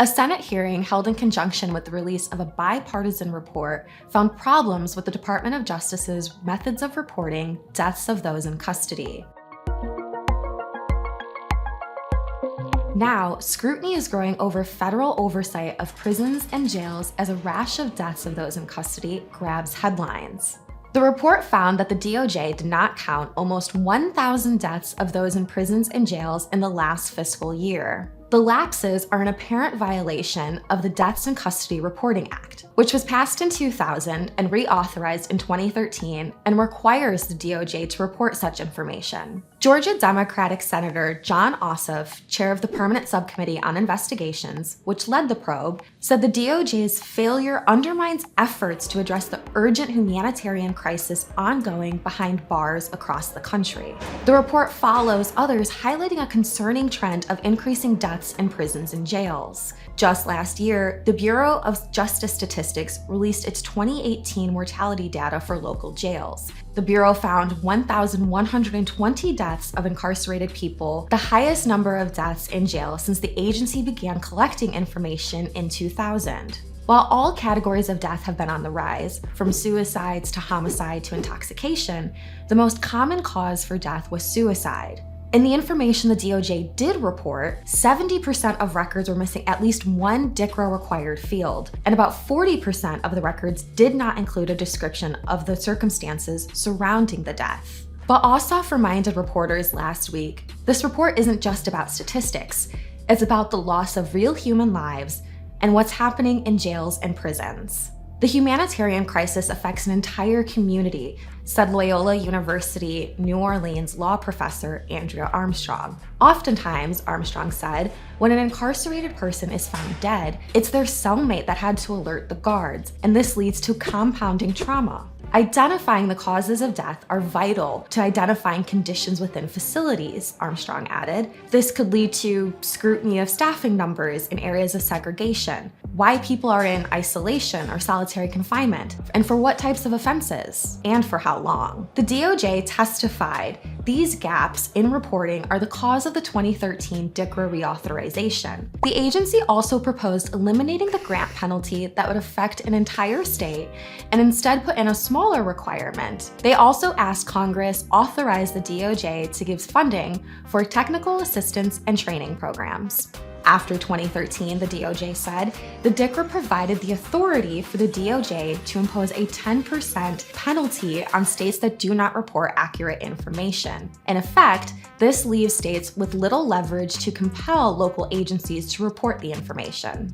A Senate hearing held in conjunction with the release of a bipartisan report found problems with the Department of Justice's methods of reporting deaths of those in custody. Now, scrutiny is growing over federal oversight of prisons and jails as a rash of deaths of those in custody grabs headlines. The report found that the DOJ did not count almost 1,000 deaths of those in prisons and jails in the last fiscal year. The lapses are an apparent violation of the Deaths in Custody Reporting Act, which was passed in 2000 and reauthorized in 2013 and requires the DOJ to report such information. Georgia Democratic Senator Jon Ossoff, chair of the Permanent Subcommittee on Investigations, which led the probe, said the DOJ's failure undermines efforts to address the urgent humanitarian crisis ongoing behind bars across the country. The report follows others highlighting a concerning trend of increasing deaths in prisons and jails. Just last year, the Bureau of Justice Statistics released its 2018 mortality data for local jails. The Bureau found 1,120 deaths of incarcerated people, the highest number of deaths in jail since the agency began collecting information in 2000. While all categories of death have been on the rise, from suicides to homicide to intoxication, the most common cause for death was suicide. In the information the DOJ did report, 70% of records were missing at least one DCRA-required field, and about 40% of the records did not include a description of the circumstances surrounding the death. But Ossoff reminded reporters last week, this report isn't just about statistics, it's about the loss of real human lives and what's happening in jails and prisons. The humanitarian crisis affects an entire community, said Loyola University New Orleans law professor Andrea Armstrong. Oftentimes, Armstrong said, when an incarcerated person is found dead, it's their cellmate that had to alert the guards, and this leads to compounding trauma. Identifying the causes of death are vital to identifying conditions within facilities, Armstrong added. This could lead to scrutiny of staffing numbers in areas of segregation, why people are in isolation or solitary confinement, and for what types of offenses, and for how long. The DOJ testified these gaps in reporting are the cause of the 2013 DCRA reauthorization. The agency also proposed eliminating the grant penalty that would affect an entire state and instead put in a smaller requirement. They also asked Congress authorize the DOJ to give funding for technical assistance and training programs. After 2013, the DOJ said, the DCRA provided the authority for the DOJ to impose a 10% penalty on states that do not report accurate information. In effect, this leaves states with little leverage to compel local agencies to report the information.